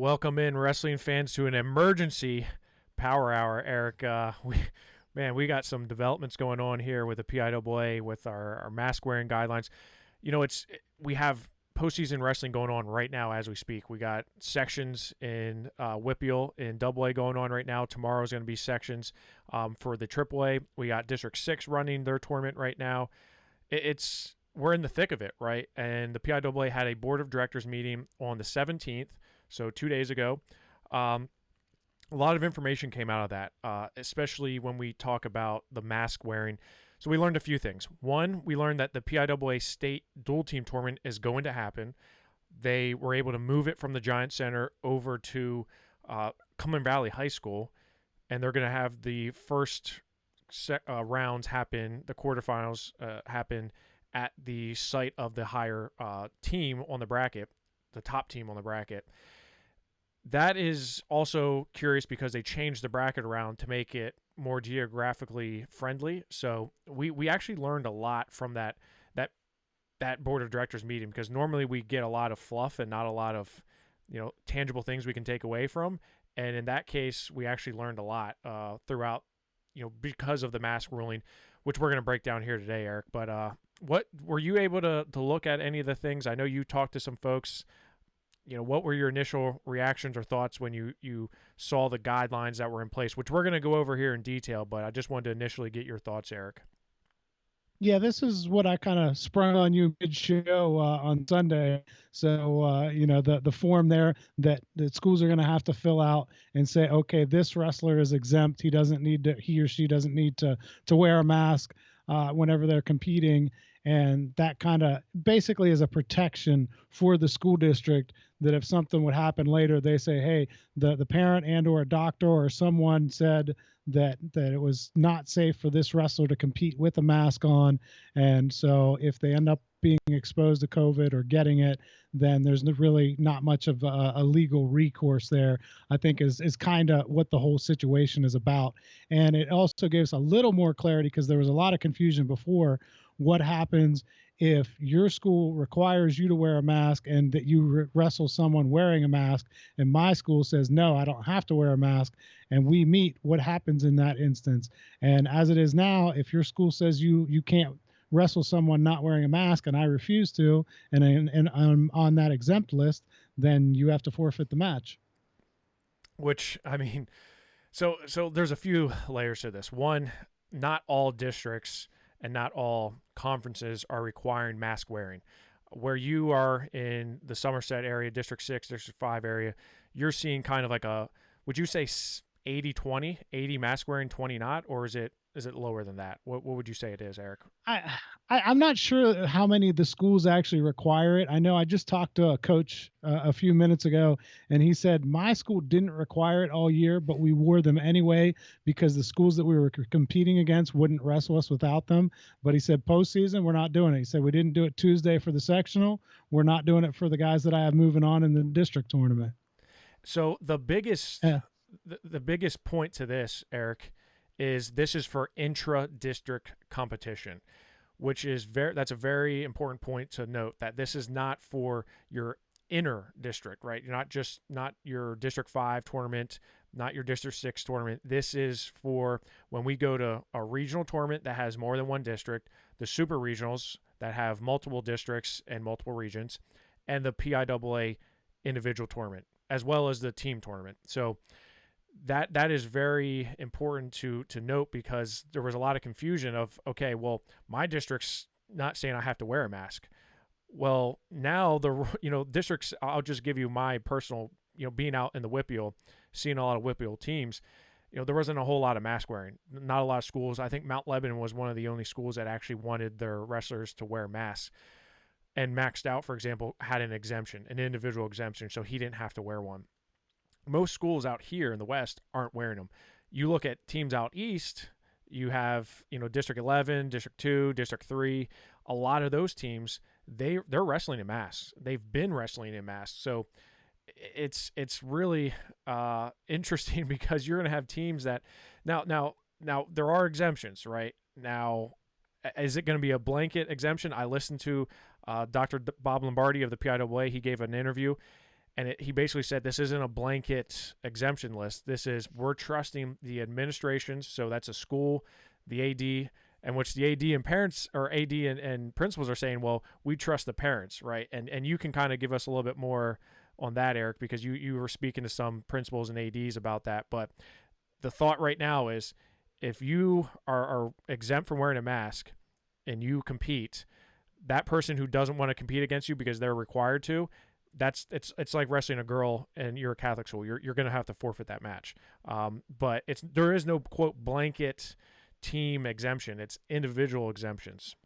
Welcome in, wrestling fans, to an emergency power hour, Eric. We got some developments going on here with the PIAA with our mask wearing guidelines. We have postseason wrestling going on right now as we speak. We got sections in WPIAL in AA going on right now. Tomorrow's going to be sections for the AAA. We got District 6 running their tournament right now. We're in the thick of it, right? And the PIAA had a board of directors meeting on the 17th, so 2 days ago. A lot of information came out of that, especially when we talk about the mask wearing. So we learned a few things. One, we learned that the PIAA state dual team tournament is going to happen. They were able to move it from the Giant Center over to Cumberland Valley High School, and they're going to have the first rounds happen, the quarterfinals happen at the site of the higher team on the bracket, the top team on the bracket. That is also curious because they changed the bracket around to make it more geographically friendly. So we actually learned a lot from that board of directors meeting, because normally we get a lot of fluff and not a lot of tangible things we can take away from. And in that case, we actually learned a lot throughout, because of the mask ruling, which we're going to break down here today, Eric. But what were you able to look at any of the things? I know you talked to some folks. What were your initial reactions or thoughts when you saw the guidelines that were in place, which we're going to go over here in detail, but I just wanted to initially get your thoughts, Eric. Yeah, this is what I kind of sprung on you mid-show on Sunday. So, the form there that schools are going to have to fill out and say, okay, this wrestler is exempt. He or she doesn't need to wear a mask whenever they're competing. And that kind of basically is a protection for the school district, that if something would happen later, they say, hey, the parent and or a doctor or someone said that it was not safe for this wrestler to compete with a mask on. And so if they end up being exposed to COVID or getting it, then there's really not much of a legal recourse there, I think is kind of what the whole situation is about. And it also gives a little more clarity, because there was a lot of confusion before. What happens if your school requires you to wear a mask and that you wrestle someone wearing a mask, and my school says, no, I don't have to wear a mask, and we meet? What happens in that instance? And as it is now, if your school says you can't wrestle someone not wearing a mask, and I refuse to, and I'm on that exempt list, then you have to forfeit the match. Which, I mean, so there's a few layers to this. One, not all districts and not all conferences are requiring mask wearing. Where you are in the Somerset area, District 6, District 5 area, you're seeing kind of like would you say 80-20, 80 mask wearing, 20 not, or is it lower than that? What would you say it is, Eric? I'm not sure how many of the schools actually require it. I know I just talked to a coach a few minutes ago, and he said my school didn't require it all year, but we wore them anyway because the schools that we were competing against wouldn't wrestle us without them. But he said postseason, we're not doing it. He said we didn't do it Tuesday for the sectional. We're not doing it for the guys that I have moving on in the district tournament. So the biggest point to this, Eric, is this is for intra-district competition, which is that's a very important point to note, that this is not for your inner district, right? You're not your District 5 tournament, not your District 6 tournament. This is for when we go to a regional tournament that has more than one district, the super regionals that have multiple districts and multiple regions, and the PIAA individual tournament, as well as the team tournament. So that is very important to note, because there was a lot of confusion of, okay, well, my district's not saying I have to wear a mask. Well, now districts, I'll just give you my personal, being out in the WPIAL, seeing a lot of WPIAL teams, there wasn't a whole lot of mask wearing. Not a lot of schools. I think Mount Lebanon was one of the only schools that actually wanted their wrestlers to wear masks. And Maxed Out, for example, had an individual exemption, so he didn't have to wear one. Most schools out here in the West aren't wearing them. You look at teams out East, you have, District 11, District 2, District 3. A lot of those teams, they're wrestling in masks. They've been wrestling in masks. So it's really interesting, because you're going to have teams that now there are exemptions, right? Now, is it going to be a blanket exemption? I listened to Dr. Bob Lombardi of the PIAA. He gave an interview, And he basically said this isn't a blanket exemption list. This is, we're trusting the administrations, so that's a school, the AD, and which the AD and parents, or AD and principals are saying, well, we trust the parents, right? And you can kind of give us a little bit more on that, Eric, because you were speaking to some principals and ADs about that. But the thought right now is, if you are exempt from wearing a mask and you compete, that person who doesn't want to compete against you because they're required to, it's like wrestling a girl and you're a Catholic school. You're going to have to forfeit that match. But there is no quote blanket team exemption. It's individual exemptions.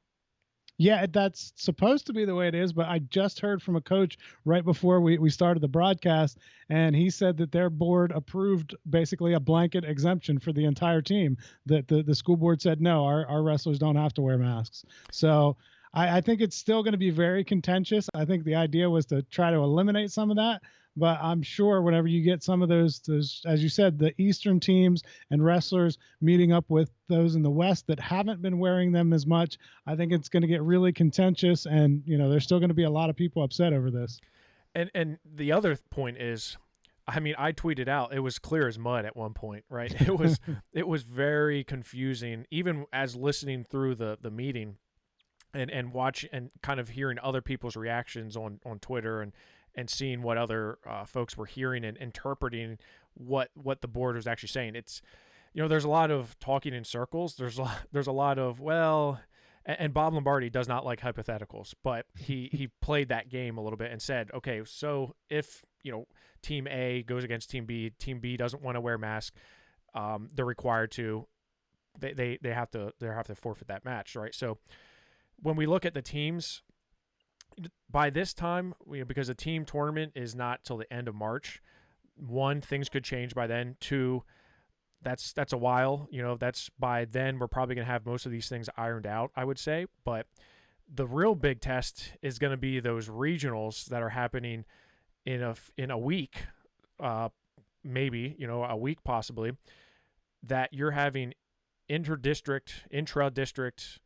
Yeah, that's supposed to be the way it is, but I just heard from a coach right before we started the broadcast, and he said that their board approved basically a blanket exemption for the entire team, that the school board said, no, our wrestlers don't have to wear masks. So I think it's still going to be very contentious. I think the idea was to try to eliminate some of that, but I'm sure whenever you get some of those, as you said, the Eastern teams and wrestlers meeting up with those in the West that haven't been wearing them as much, I think it's going to get really contentious, and there's still going to be a lot of people upset over this. And the other point is, I mean, I tweeted out, it was clear as mud at one point, right? It was very confusing, even as listening through the meeting and watch and kind of hearing other people's reactions on Twitter and seeing what other folks were hearing and interpreting what the board was actually saying. It's, there's a lot of talking in circles. There's a lot of, well, and Bob Lombardi does not like hypotheticals, but he played that game a little bit and said, okay, so if, team A goes against team B doesn't want to wear masks, they're required to, they have to forfeit that match, right? So when we look at the teams, by this time, because the team tournament is not till the end of March, one, things could change by then. Two, that's a while. That's by then we're probably going to have most of these things ironed out, I would say. But the real big test is going to be those regionals that are happening in a week, maybe, a week possibly, that you're having intra-district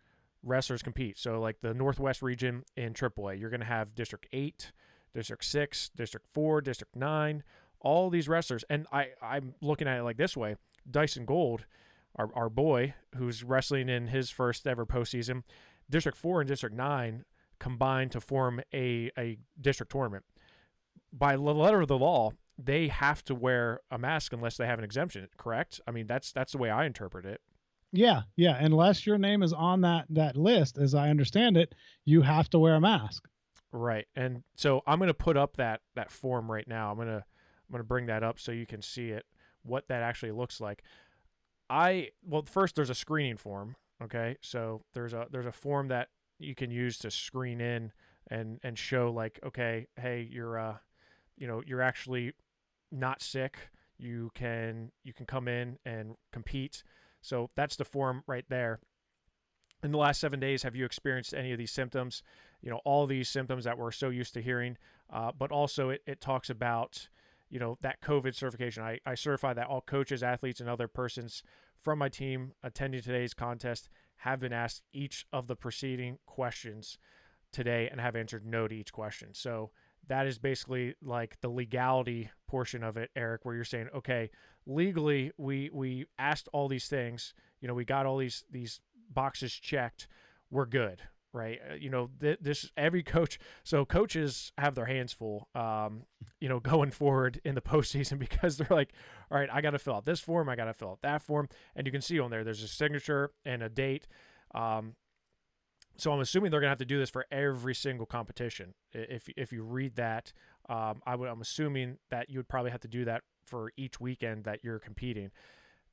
wrestlers compete. So like the Northwest region in AAA, you're going to have District 8, District 6, District 4, District 9, all these wrestlers. And I'm looking at it like this way. Dyson Gold, our boy, who's wrestling in his first ever postseason, District 4 and District 9 combined to form a district tournament. By the letter of the law, they have to wear a mask unless they have an exemption, correct? I mean, that's the way I interpret it. Yeah. Unless your name is on that list, as I understand it, you have to wear a mask. Right. And so I'm going to put up that form right now. I'm going to bring that up so you can see it, what that actually looks like. First there's a screening form. Okay. So there's a form that you can use to screen in and show like, okay, hey, you're actually not sick. You can come in and compete. So that's the form right there. In the last 7 days, have you experienced any of these symptoms? All these symptoms that we're so used to hearing, but also it talks about, that COVID certification. I certify that all coaches, athletes, and other persons from my team attending today's contest have been asked each of the preceding questions today and have answered no to each question. So that is basically like the legality portion of it, Eric, where you're saying, okay, legally we asked all these things, we got all these boxes checked, we're good, right? This every coach. So coaches have their hands full, going forward in the postseason, because they're like, all right, I got to fill out this form, I got to fill out that form, and you can see on there's a signature and a date. So I'm assuming they're going to have to do this for every single competition. If you read that, I'm assuming that you would probably have to do that for each weekend that you're competing.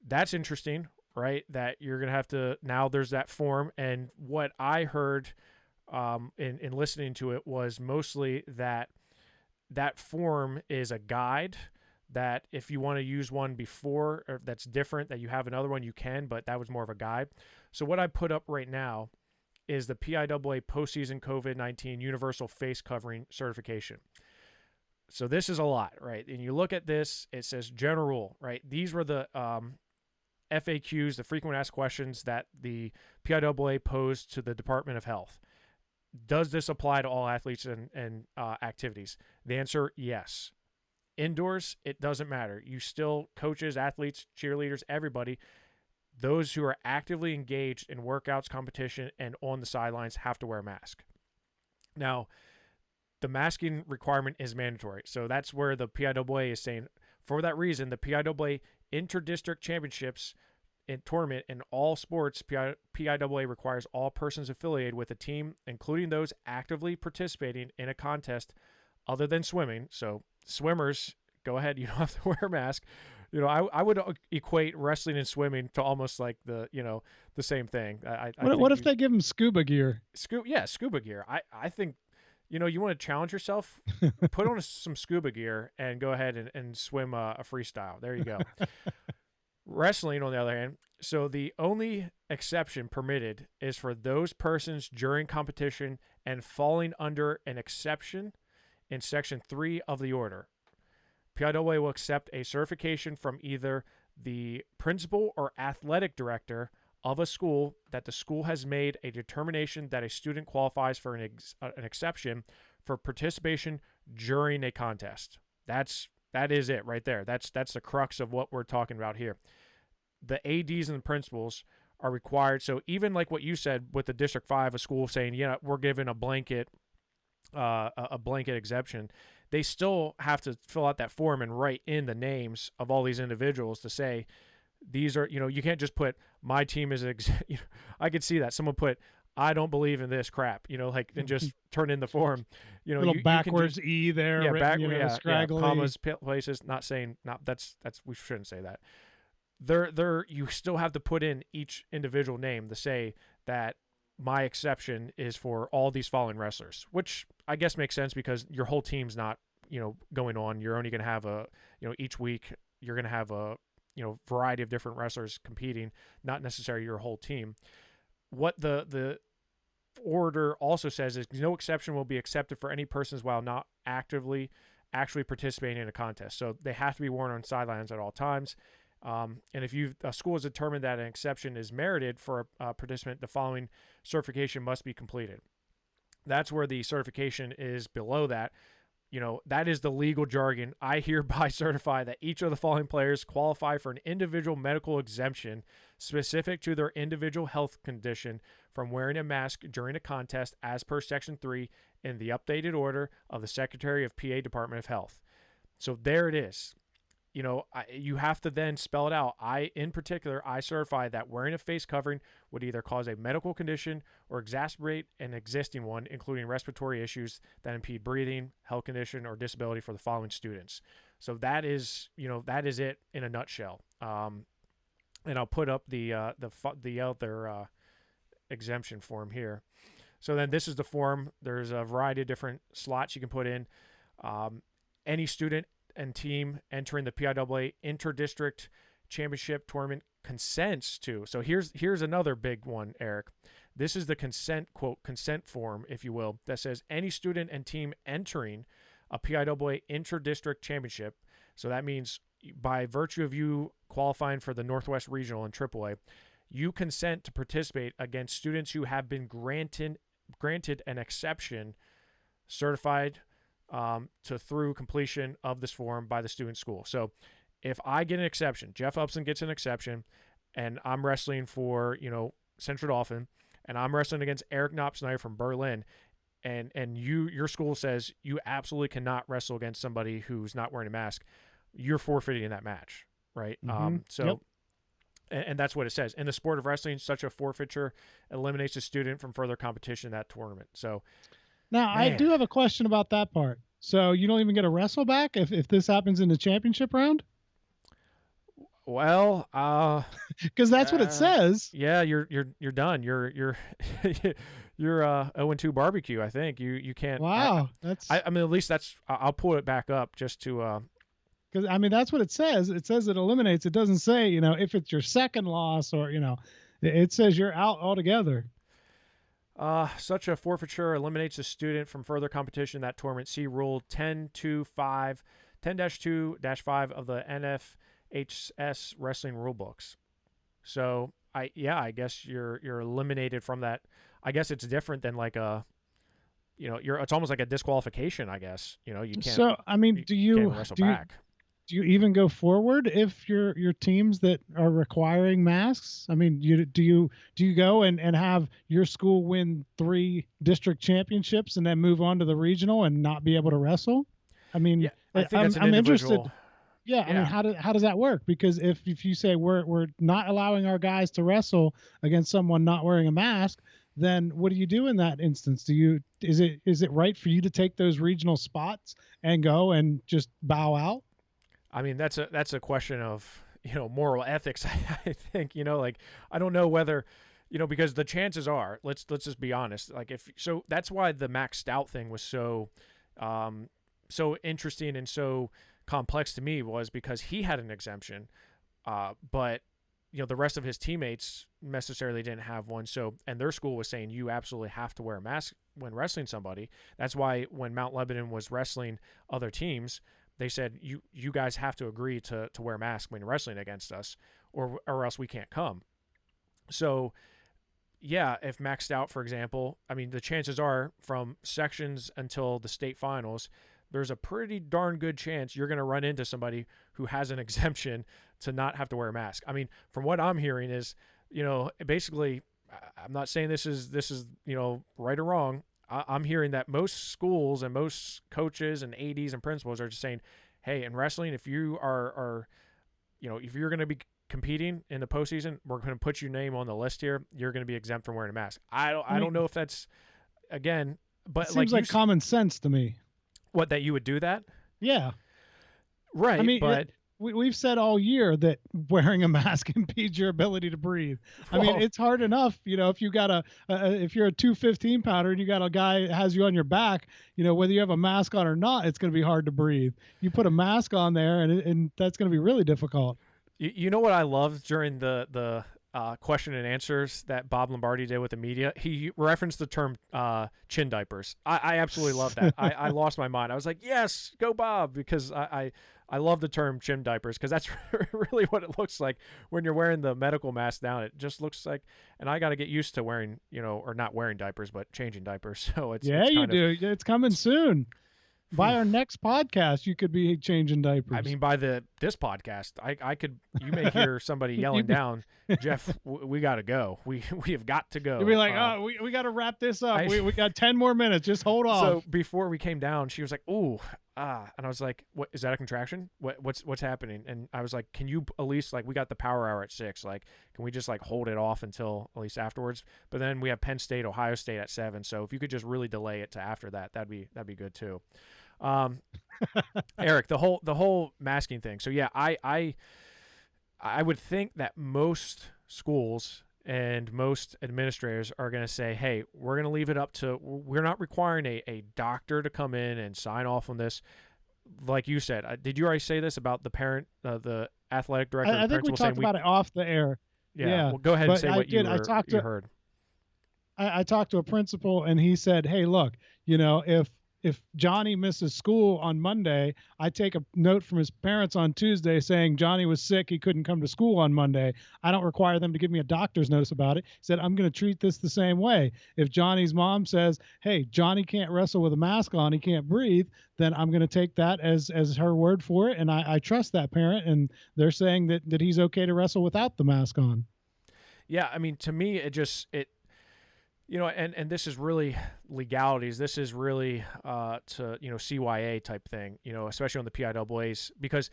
That's interesting, right? That you're going to have to, now there's that form. And what I heard in listening to it was mostly that form is a guide, that if you want to use one before, or that's different, that you have another one, you can, but that was more of a guide. So what I put up right now is the PIAA postseason COVID-19 universal face covering certification. So this is a lot, right? And you look at this, it says general rule, right? These were the FAQs, the frequent asked questions that the PIAA posed to the Department of Health. Does this apply to all athletes and activities? The answer, yes. Indoors, it doesn't matter. You still, coaches, athletes, cheerleaders, everybody, those who are actively engaged in workouts, competition, and on the sidelines have to wear a mask. Now, the masking requirement is mandatory. So that's where the PIAA is saying, for that reason, the PIAA Interdistrict Championships in tournament in all sports, PIAA requires all persons affiliated with a team, including those actively participating in a contest other than swimming. So swimmers, go ahead, you don't have to wear a mask. I would equate wrestling and swimming to almost like the same thing. I think What if they give them scuba gear? Scuba gear. I think, you want to challenge yourself, put on some scuba gear and go ahead and swim a freestyle. There you go. Wrestling, on the other hand, so the only exception permitted is for those persons during competition and falling under an exception in Section 3 of the order. PIAA will accept a certification from either the principal or athletic director of a school that the school has made a determination that a student qualifies for an exception for participation during a contest. That is it right there. That's the crux of what we're talking about here. The ADs and the principals are required. So even like what you said with the District 5, a school saying, we're giving a blanket exemption, they still have to fill out that form and write in the names of all these individuals to say, these are, you can't just put my team is, I could see that someone put, I don't believe in this crap, and just turn in the form, little backwards just, E there, yeah, written, scraggly. commas, places, not saying, that's, we shouldn't say that. You still have to put in each individual name to say that my exception is for all these following wrestlers, which I guess makes sense because your whole team's not, going on. You're only going to have each week you're going to have a, variety of different wrestlers competing, not necessarily your whole team. What the order also says is no exception will be accepted for any persons while not actually participating in a contest. So they have to be worn on sidelines at all times. And if a school has determined that an exception is merited for a participant, the following certification must be completed. That's where the certification is below that. That is the legal jargon. I hereby certify that each of the following players qualify for an individual medical exemption specific to their individual health condition from wearing a mask during a contest as per Section 3 in the updated order of the Secretary of PA Department of Health. So there it is. You have to then spell it out. In particular, I certify that wearing a face covering would either cause a medical condition or exacerbate an existing one, including respiratory issues that impede breathing, health condition, or disability for the following students. So that is it in a nutshell. And I'll put up the other exemption form here. So then this is the form. There's a variety of different slots you can put in. Any student and team entering the PIAA Interdistrict Championship Tournament consents to. So here's another big one, Eric. This is the consent form, if you will, that says any student and team entering a PIAA Interdistrict Championship. So that means by virtue of you qualifying for the Northwest Regional in AAA, you consent to participate against students who have been granted an exception certified to through completion of this form by the student school. So if I get an exception, Jeff Upson gets an exception, and I'm wrestling for, Central Dauphin, and I'm wrestling against Eric Knopfsnyder from Berlin, and your school says you absolutely cannot wrestle against somebody who's not wearing a mask, you're forfeiting in that match, right? Yep. And that's what it says. In the sport of wrestling, such a forfeiture eliminates a student from further competition in that tournament. So now, man. I do have a question about that part. So you don't even get a wrestle back if this happens in the championship round? Well, because that's what it says. Yeah, you're done. You're 0-2 barbecue. I think you can't. Wow, I mean, at least that's. I'll pull it back up just to. Because that's what it says. It says it eliminates. It doesn't say if it's your second loss or it says you're out altogether. Such a forfeiture eliminates a student from further competition in that tournament. See Rule 10-2-5 10-2-5 of the NFHS wrestling rulebooks. So I guess you're eliminated from that. I guess it's different than like a it's almost like a disqualification, I guess. You can't So, I mean, you can't even wrestle back. do you even go forward if your teams that are requiring masks? I mean, do you go and have your school win 3 district championships and then move on to the regional and not be able to wrestle? I Yeah, mean, I think that's an I'm interested. individual. Yeah, I mean, Yeah, how does that work? Because if you say we're not allowing our guys to wrestle against someone not wearing a mask, then what do you do in that instance? Is it right for you to take those regional spots and go and just bow out? I mean that's a question of moral ethics. I think like I don't know whether because the chances are, let's just be honest, like if so that's why the Max Stout thing was so interesting and so complex to me, was because he had an exemption, but the rest of his teammates necessarily didn't have one. So, and their school was saying you absolutely have to wear a mask when wrestling somebody. That's why when Mount Lebanon was wrestling other teams, they said you guys have to agree to wear a mask when you're wrestling against us, or else we can't come. So yeah, if maxed out, for example, I mean, the chances are from sections until the state finals, there's a pretty darn good chance you're going to run into somebody who has an exemption to not have to wear a mask. I mean, from what I'm hearing is, basically, I'm not saying this is right or wrong. I'm hearing that most schools and most coaches and ADs and principals are just saying, hey, in wrestling, if you are if you're going to be competing in the postseason, we're going to put your name on the list here. You're going to be exempt from wearing a mask. I don't know if that's, again, It but seems like common sense to me. what, that you would do that? Yeah. Right. I mean, but we've said all year that wearing a mask impedes your ability to breathe. I mean, well, it's hard enough, if you got if you're a 215 pounder and you got a guy that has you on your back, whether you have a mask on or not, it's going to be hard to breathe. You put a mask on there, and that's going to be really difficult. you know what I loved during the question and answers that Bob Lombardi did with the media? He referenced the term chin diapers. I absolutely love that. I lost my mind. I was like, yes, go Bob, because I love the term chin diapers, because that's really what it looks like when you're wearing the medical mask down. It just looks like, and I got to get used to wearing, or not wearing diapers, but changing diapers. So Yeah, it's you kind of, do. It's coming soon. By our next podcast, you could be changing diapers. I mean, by this podcast, I could, you may hear somebody yelling down, Jeff, we got to go. We have got to go. You'd be like, oh, we got to wrap this up. We got 10 more minutes. Just hold off. So before we came down, she was like, ooh, and I was like, what, is that a contraction? What's happening? And I was like, can you at least, like, we got the power hour at 6. Like, can we just like hold it off until at least afterwards? But then we have Penn State, Ohio State at 7. So if you could just really delay it to after that, that'd be good too. Eric, the whole masking thing. So yeah, I would think that most schools and most administrators are going to say, hey, we're going to leave it up to, we're not requiring a doctor to come in and sign off on this. Like you said, did you already say this about the parent, the athletic director? I think we talked about it off the air. Yeah. Well, go ahead and say what you heard. I talked to a principal, and he said, hey, look, if Johnny misses school on Monday, I take a note from his parents on Tuesday saying Johnny was sick, he couldn't come to school on Monday. I don't require them to give me a doctor's notice about it. He said, I'm going to treat this the same way. If Johnny's mom says, hey, Johnny can't wrestle with a mask on, he can't breathe, then I'm going to take that as her word for it. And I trust that parent, and they're saying that he's okay to wrestle without the mask on. Yeah, I mean, to me, it and this is really legalities. This is really to CYA type thing. Especially on the PIAAs, because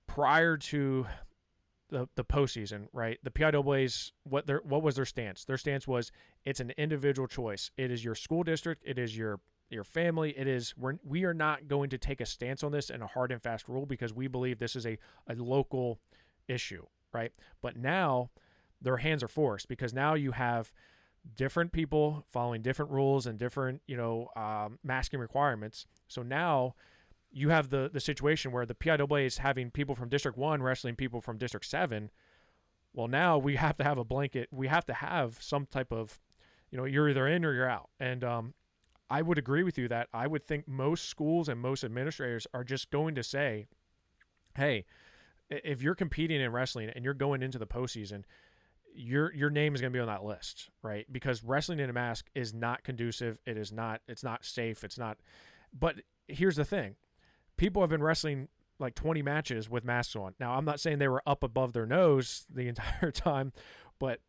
prior to the postseason, right? The PIAAs, what was their stance? Their stance was, it's an individual choice. It is your school district. It is your family. It is, we are not going to take a stance on this in a hard and fast rule, because we believe this is a local issue, right? But now their hands are forced, because now you have different people following different rules and different, masking requirements. So now you have the situation where the PIAA is having people from District 1 wrestling people from District 7. Well, now we have to have a blanket. We have to have some type of, you're either in or you're out. And I would agree with you that I would think most schools and most administrators are just going to say, hey, if you're competing in wrestling and you're going into the postseason, your name is going to be on that list, right? Because wrestling in a mask is not conducive. It is not. It's not safe. It's not. But here's the thing: people have been wrestling like 20 matches with masks on. Now, I'm not saying they were up above their nose the entire time, but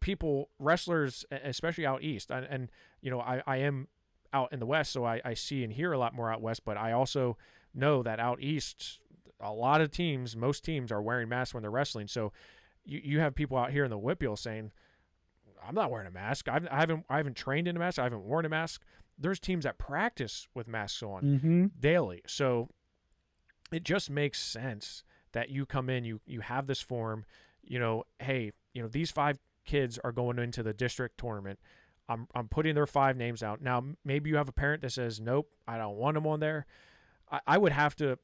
wrestlers, especially out east, and I am out in the west, so I see and hear a lot more out west. But I also know that out east, a lot of teams, most teams are wearing masks when they're wrestling. So you have people out here in the Whitfield saying, I'm not wearing a mask. I haven't trained in a mask. I haven't worn a mask. There's teams that practice with masks on daily. So it just makes sense that you come in, you have this form, hey, these 5 kids are going into the district tournament. I'm putting their 5 names out. Now, maybe you have a parent that says, nope, I don't want them on there. I would have to,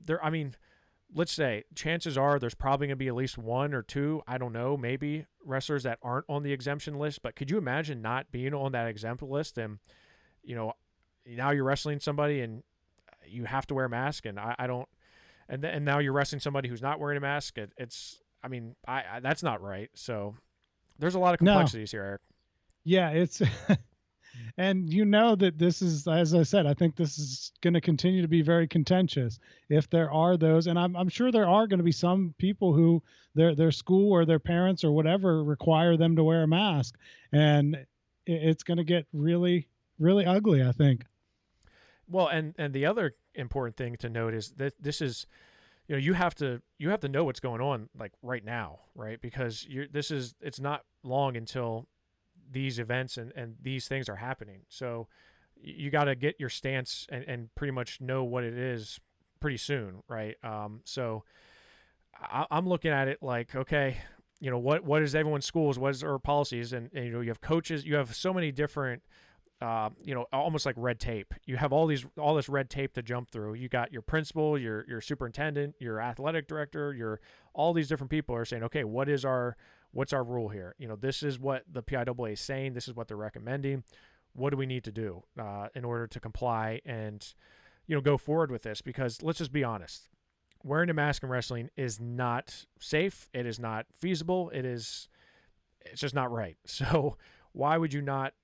let's say chances are there's probably going to be at least 1 or 2, I don't know, maybe wrestlers that aren't on the exemption list. But could you imagine not being on that exemption list? And, now you're wrestling somebody and you have to wear a mask, and I don't, and now you're wrestling somebody who's not wearing a mask. That's not right. So there's a lot of complexities here, Eric. Yeah, it's and that this is, as I said, I think this is going to continue to be very contentious if there are those, and I'm sure there are going to be some people who their school or their parents or whatever require them to wear a mask, and it's going to get really, really ugly, I think. Well, and the other important thing to note is that this is, you have to know what's going on like right now, right? Because it's not long until these events and these things are happening. So you got to get your stance and pretty much know what it is pretty soon, right? So I'm looking at it like, okay, what is everyone's schools? What is our policies? And you have coaches. You have so many different, almost like red tape. You have all this red tape to jump through. You got your principal, your superintendent, your athletic director, all these different people are saying, okay, what's our rule here? This is what the PIAA is saying. This is what they're recommending. What do we need to do in order to comply and, go forward with this? Because let's just be honest, wearing a mask in wrestling is not safe. It is not feasible. It's just not right. So why would you not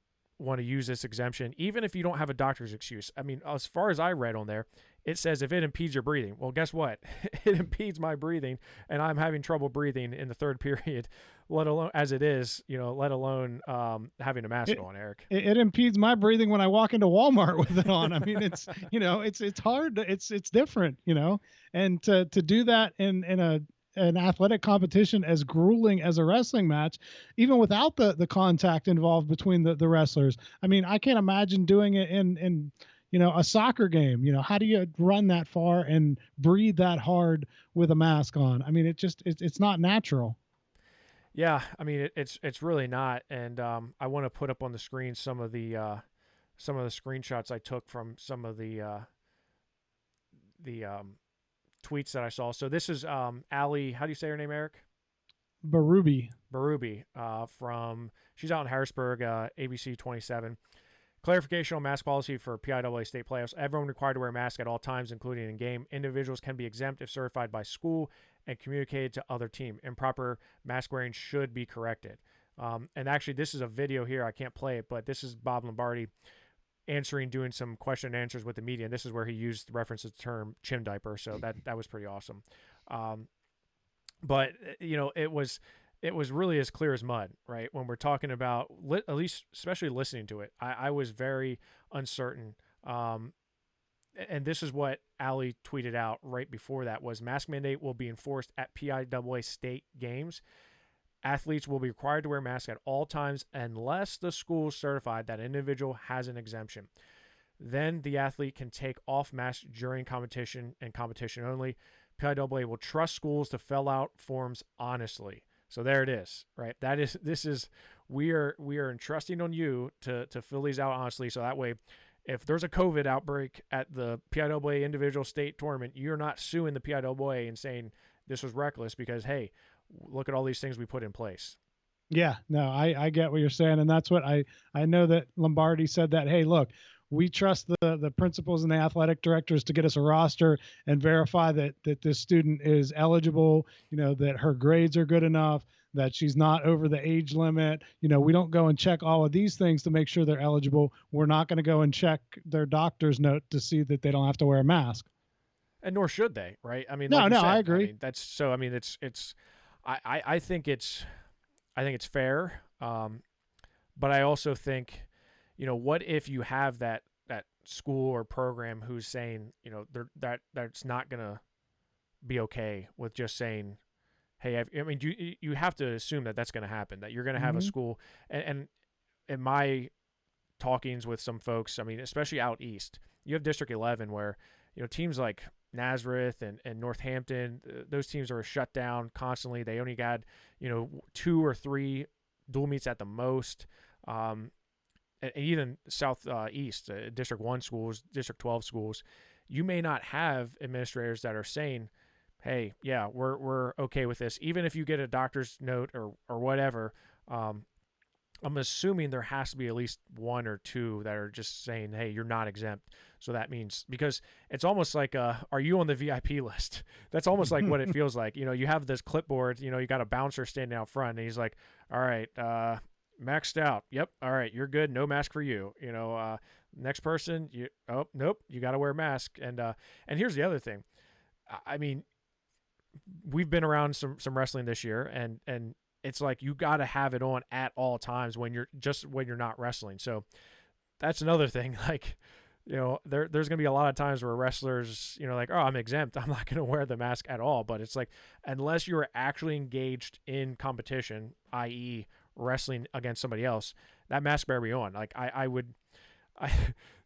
want to use this exemption, even if you don't have a doctor's excuse? I mean, as far as I read on there, it says if it impedes your breathing. Well, guess what? It impedes my breathing, and I'm having trouble breathing in the third period, let alone as it is, let alone having a mask on, Eric. It impedes my breathing when I walk into Walmart with it on. I mean, it's, it's hard. It's different, and to do that in an athletic competition as grueling as a wrestling match, even without the contact involved between the wrestlers. I mean, I can't imagine doing it in a soccer game. How do you run that far and breathe that hard with a mask on? I mean, it's not natural. Yeah, I mean, it's really not. And I want to put up on the screen some of the screenshots I took from some of the tweets that I saw. So this is Ali. How do you say her name, Eric? Barubi. She's out in Harrisburg, ABC 27. Clarification on mask policy for PIAA state playoffs. Everyone required to wear a mask at all times, including in game. Individuals can be exempt if certified by school and communicated to other team. Improper mask wearing should be corrected. And actually, this is a video here. I can't play it, but this is Bob Lombardi doing some question and answers with the media. And this is where he used reference to the term chim diaper. So that was pretty awesome. But it was really as clear as mud, right? When we're talking about, at least especially listening to it, I was very uncertain. And this is what Ali tweeted out right before that was mask mandate will be enforced at PIAA state games. Athletes will be required to wear masks at all times unless the school certified that an individual has an exemption. Then the athlete can take off masks during competition and competition only. PIAA will trust schools to fill out forms honestly. So there it is, right? We are entrusting on you to fill these out honestly. So that way, if there's a COVID outbreak at the PIAA individual state tournament, you're not suing the PIAA and saying this was reckless because, hey, look at all these things we put in place. Yeah, no, I get what you're saying. And that's what I know that Lombardi said that, hey, look, we trust the principals and the athletic directors to get us a roster and verify that this student is eligible, that her grades are good enough, that she's not over the age limit. We don't go and check all of these things to make sure they're eligible. We're not going to go and check their doctor's note to see that they don't have to wear a mask. And nor should they, right? I mean, like No, you no, I said, I agree. mean, that's so. I mean, I think it's fair. But I also think, what if you have that school or program who's saying, that's not gonna be okay with just saying, hey, I mean, you have to assume that that's going to happen, that you're going to have a Hmm. school, and in my talkings with some folks, I mean, especially out east, you have District 11 where, teams like Nazareth and Northampton, those teams are shut down constantly. They only got, 2 or 3 dual meets at the most. And even South East, District 1 schools, District 12 schools, you may not have administrators that are saying, hey, yeah, we're okay with this. Even if you get a doctor's note or whatever, I'm assuming there has to be at least 1 or 2 that are just saying, hey, you're not exempt. So that means, because it's almost like, are you on the VIP list? That's almost like what it feels like. You have this clipboard, you got a bouncer standing out front, and he's like, all right, maxed out. Yep. All right, you're good. No mask for you. Next person, oh, nope, you got to wear a mask. And here's the other thing. I mean, we've been around some wrestling this year, and it's like you got to have it on at all times when you're not wrestling. So that's another thing. Like, there's gonna be a lot of times where wrestlers, like, oh, I'm exempt, I'm not gonna wear the mask at all. But it's like, unless you are actually engaged in competition, i.e., wrestling against somebody else, that mask better be on. Like, I would.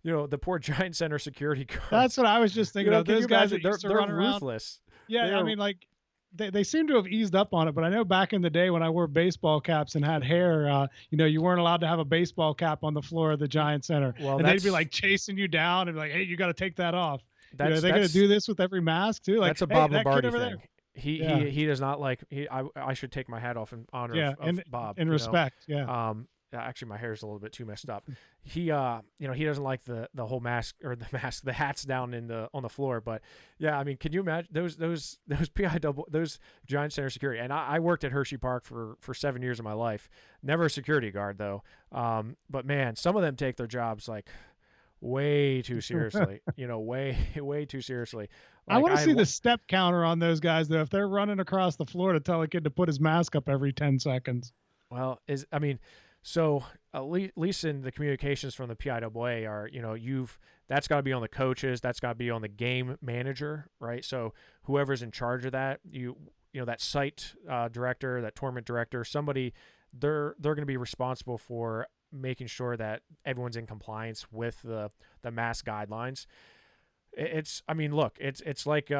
The poor Giant Center security That's guards. what I was just thinking of. Can you Those guys imagine? that used to They're run around. ruthless. They Yeah, I are. mean, like they seem to have eased up on it, but I know back in the day when I wore baseball caps and had hair, you weren't allowed to have a baseball cap on the floor of the Giant Center, Well, and they'd be that's like chasing you down and be like, "Hey, you got to take that off." that's They're gonna that's do this with every mask too. Like, that's a hey, Bob that kid Lombardi over thing. there. He Yeah, he he does not like. I should take my hat off in honor yeah, of Bob. in respect. Yeah. Actually, my hair is a little bit too messed up. He he doesn't like the whole mask, or the hats down on the floor. But yeah, I mean, can you imagine those PIAA, those Giant Center security? And I worked at Hershey Park for 7 years of my life. Never a security guard though. But man, some of them take their jobs like way too seriously. Way too seriously. I Like, want to see the step counter on those guys though. If they're running across the floor to tell a kid to put his mask up every 10 seconds. Well, I mean, so at least in the communications from the PIAA are, that's got to be on the coaches, that's got to be on the game manager, right? So whoever's in charge of that, that site director, that tournament director, somebody, they're going to be responsible for making sure that everyone's in compliance with the mask guidelines. I mean, look, it's like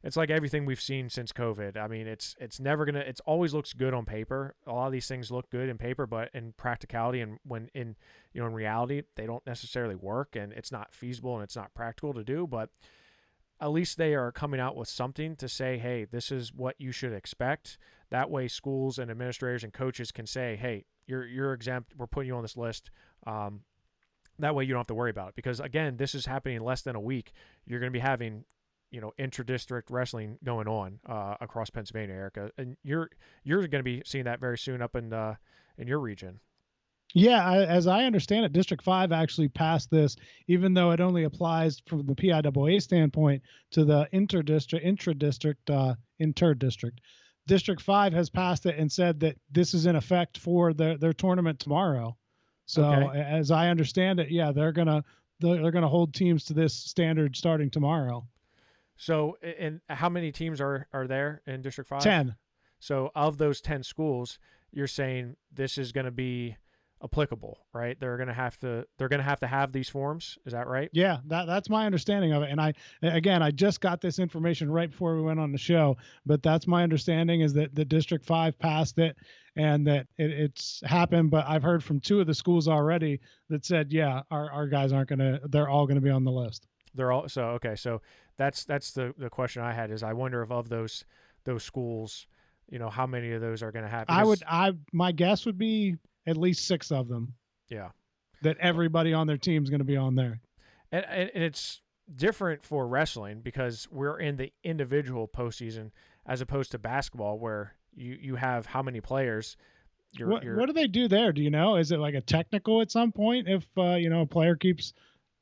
it's like everything we've seen since COVID. I mean, it's never gonna. It's always looks good on paper. A lot of these things look good in paper, but in practicality and when in reality, they don't necessarily work, and it's not feasible and it's not practical to do. But at least they are coming out with something to say, hey, this is what you should expect. That way, schools and administrators and coaches can say, hey, you're exempt. We're putting you on this list. That way, you don't have to worry about it, because again, this is happening in less than a week. You're going to be having intra-district wrestling going on across Pennsylvania, Erica, and you're going to be seeing that very soon up in your region. Yeah, as I understand it, District 5 actually passed this, even though it only applies from the PIAA standpoint to the intra-district. District 5 has passed it and said that this is in effect for their tournament tomorrow. So Okay. as I understand it, yeah, they're gonna hold teams to this standard starting tomorrow. So, and how many teams are there in District 5? 10. So, of those 10 schools, you're saying this is going to be applicable, right? They're going to have to have these forms. Is that right? Yeah, that's my understanding of it. And I just got this information right before we went on the show, but that's my understanding, is that the District 5 passed it and that it's happened. But I've heard from 2 of the schools already that said, yeah, our guys they're all going to be on the list. They're all, so okay. So that's the question I had, is I wonder if of those schools, how many of those are going to have. Because, My guess would be at least 6 of them. Yeah. That everybody on their team is going to be on there. And it's different for wrestling because we're in the individual postseason as opposed to basketball, where you have how many players. What do they do there? Do you know? Is it like a technical at some point if a player keeps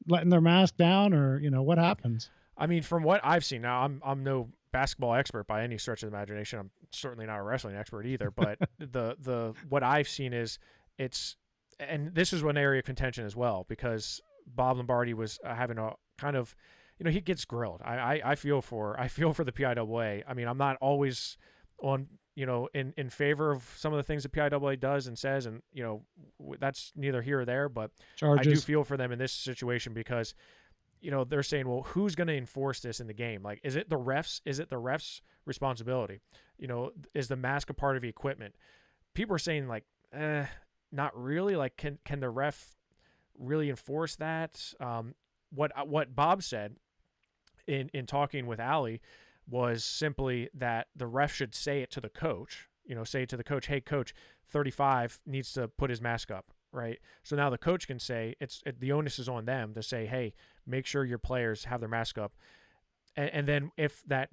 letting their mask down, or what happens? I mean, from what I've seen, now I'm no basketball expert by any stretch of the imagination. I'm certainly not a wrestling expert either. But the what I've seen is it's, and this is one area of contention as well, because Bob Lombardi was having a kind of, he gets grilled. I feel for the PIAA. I mean, I'm not always on in favor of some of the things the PIAA does and says, and that's neither here or there. But Charges. I do feel for them in this situation because they're saying, well, who's going to enforce this in the game? Like, is it the refs? Is it the refs' responsibility? Is the mask a part of the equipment? People are saying like, not really. Like, can the ref really enforce that? What Bob said in talking with Allie was simply that the ref should say it to the coach. Say to the coach, hey, coach, 35 needs to put his mask up. Right. So now the coach can say the onus is on them to say, hey, make sure your players have their mask up. And then if that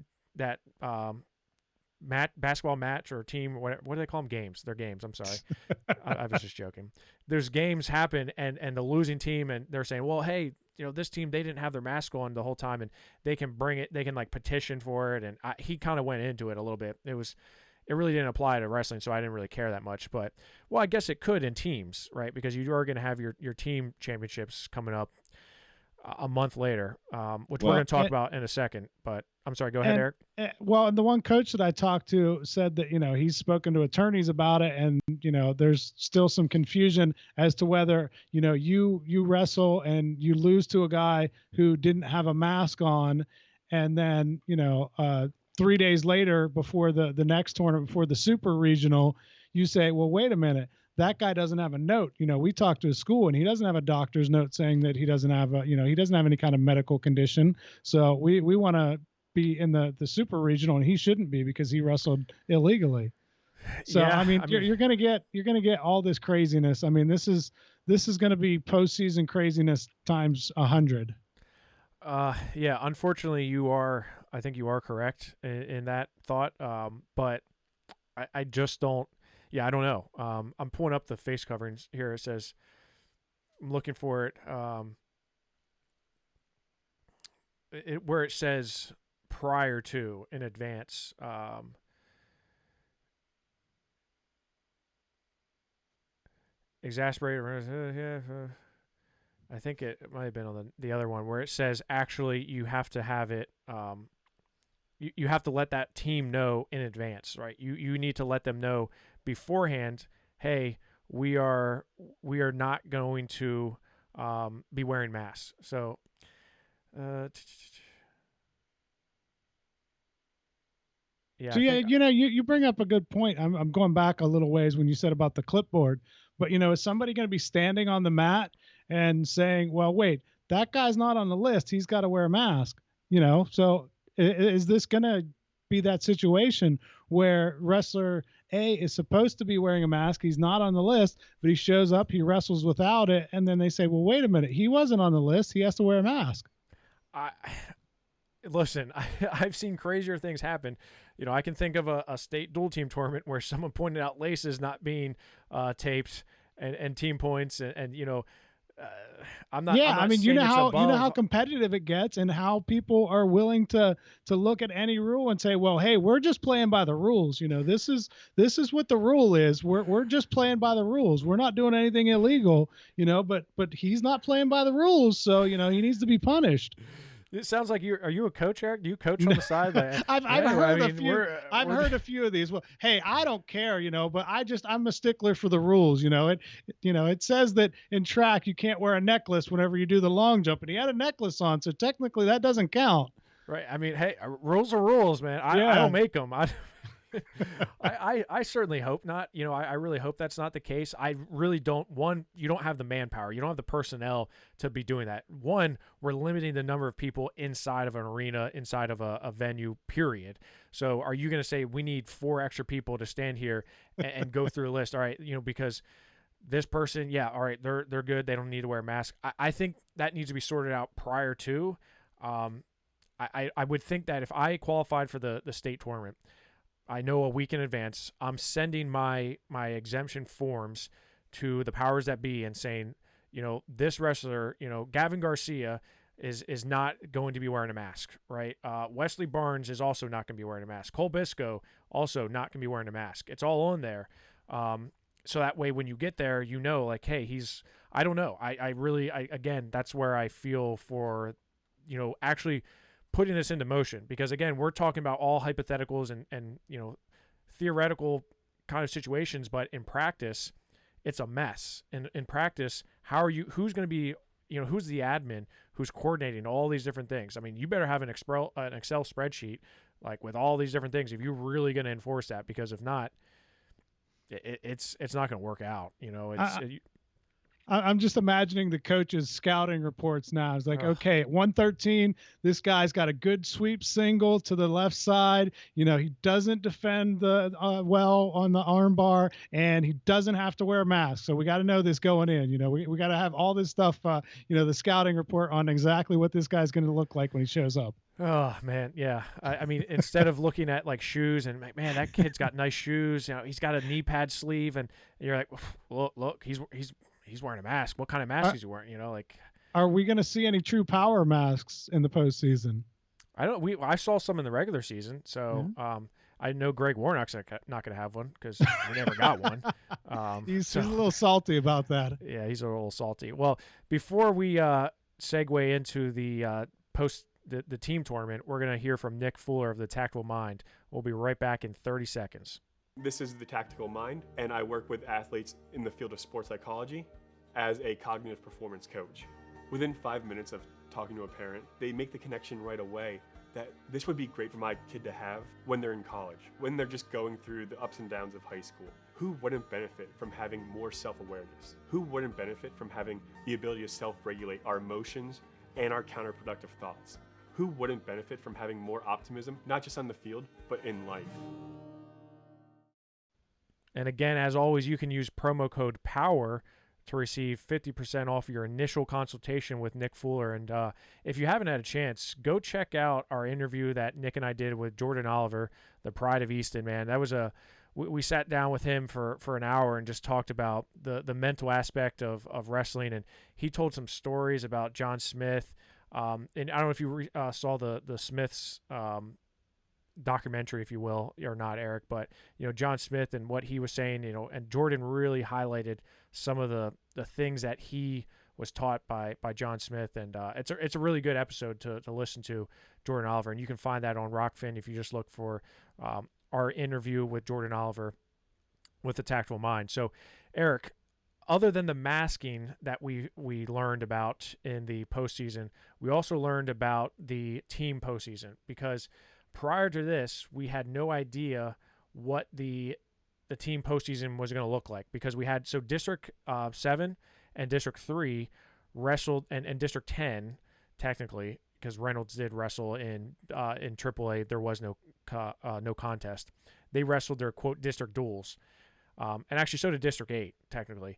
basketball match or team, what do they call them? Games. They're games. I'm sorry. I was just joking. There's games happen and the losing team, and they're saying, well, hey, this team, they didn't have their mask on the whole time, and they can bring it. They can like petition for it. And he kind of went into it a little bit. It really didn't apply to wrestling, so I didn't really care that much. But, well, I guess it could in teams, right? Because you are going to have your team championships coming up a month later, which we're going to talk about in a second. But I'm sorry, go ahead, Eric. And the one coach that I talked to said that, he's spoken to attorneys about it, and, there's still some confusion as to whether, you wrestle and you lose to a guy who didn't have a mask on, and then, 3 days later, before the next tournament, before the super regional, you say, well, wait a minute, that guy doesn't have a note. We talked to his school and he doesn't have a doctor's note saying that he doesn't have he doesn't have any kind of medical condition. So we want to be in the super regional, and he shouldn't be because he wrestled illegally. So, yeah, you're going to get all this craziness. I mean, this is going to be postseason craziness times 100. Yeah, unfortunately I think you are correct in that thought. But I just don't, I don't know. I'm pulling up the face coverings here. It says, I'm looking for it. Where it says prior to, in advance. Exasperated. I think it might have been on the other one where it says actually you have to have it. You have to let that team know in advance, right? You need to let them know beforehand. Hey, we are not going to be wearing masks. So, yeah. So you bring up a good point. I'm going back a little ways when you said about the clipboard, but is somebody going to be standing on the mat and saying, well, wait, that guy's not on the list, he's got to wear a mask? So is this going to be that situation where wrestler A is supposed to be wearing a mask, he's not on the list, but he shows up, he wrestles without it, and then they say, well, wait a minute, he wasn't on the list, he has to wear a mask? Listen, I've seen crazier things happen. I can think of a state dual team tournament where someone pointed out laces not being taped and team points, and I'm not. Yeah, I'm not I mean, saying how competitive it gets, and how people are willing to look at any rule and say, well, hey, we're just playing by the rules. This is what the rule is. We're just playing by the rules. We're not doing anything illegal. But he's not playing by the rules, so he needs to be punished. It sounds like are you a coach, Eric? Do you coach on the side? I've heard a few of these. Well, hey, I don't care, but I'm a stickler for the rules. It says that in track you can't wear a necklace whenever you do the long jump, and he had a necklace on, so technically that doesn't count. Right. I mean, hey, rules are rules, man. I don't make them. I certainly hope not. I really hope that's not the case. I really don't. One, you don't have the manpower. You don't have the personnel to be doing that. One, we're limiting the number of people inside of an arena, inside of a venue, period. So are you going to say we need 4 extra people to stand here and go through a list? All right, because this person, yeah, all right, they're good. They don't need to wear a mask. I think that needs to be sorted out prior to. I would think that if I qualified for the state tournament, I know a week in advance. I'm sending my exemption forms to the powers that be and saying, this wrestler, Gavin Garcia is not going to be wearing a mask, right? Wesley Barnes is also not going to be wearing a mask. Cole Bisco also not going to be wearing a mask. It's all on there. So that way when you get there, like, hey, I don't know. Again, that's where I feel for, actually putting this into motion, because again, we're talking about all hypotheticals and theoretical kind of situations, but in practice, it's a mess. In practice, who's going to be, who's the admin who's coordinating all these different things? I mean, you better have an Excel spreadsheet, like with all these different things, if you're really going to enforce that, because if not, it's not going to work out. I'm just imagining the coach's scouting reports now. It's like, okay, at 113, this guy's got a good sweep single to the left side. He doesn't defend well on the arm bar, and he doesn't have to wear a mask. So we got to know this going in. We got to have all this stuff, the scouting report on exactly what this guy's going to look like when he shows up. Oh man, yeah. I mean, instead of looking at like shoes and man, that kid's got nice shoes. He's got a knee pad sleeve, and you're like, look, he's wearing a mask. What kind of mask is he wearing? Are we going to see any true power masks in the postseason? I saw some in the regular season, so I know Greg Warnock's not going to have one because he never got one. He's a little salty about that. Yeah, he's a little salty. Well, before we segue into the the team tournament, we're going to hear from Nick Fuller of the Tactical Mind. We'll be right back in 30 seconds. This is the Tactical Mind, and I work with athletes in the field of sports psychology as a cognitive performance coach. Within 5 minutes of talking to a parent, they make the connection right away that this would be great for my kid to have when they're in college, when they're just going through the ups and downs of high school. Who wouldn't benefit from having more self-awareness? Who wouldn't benefit from having the ability to self-regulate our emotions and our counterproductive thoughts? Who wouldn't benefit from having more optimism, not just on the field, but in life? And again, as always, you can use promo code POWER to receive 50% off your initial consultation with Nick Fuller. And if you haven't had a chance, go check out our interview that Nick and I did with Jordan Oliver, the Pride of Easton, man. That was we sat down with him for an hour and just talked about the mental aspect of wrestling. And he told some stories about John Smith. And I don't know if you saw the Smiths documentary, if you will, or not, Eric, but John Smith and what he was saying, and Jordan really highlighted some of the things that he was taught by John Smith, and it's a really good episode to listen to, Jordan Oliver, and you can find that on Rockfin if you just look for our interview with Jordan Oliver with the Tactical Mind. So, Eric, other than the masking that we learned about in the postseason, we also learned about the team postseason, because prior to this, we had no idea what the team postseason was going to look like, because we had District 7 and District 3 wrestled, and District 10 technically, because Reynolds did wrestle in AAA. There was no contest. They wrestled their quote district duels, and actually so did District 8 technically.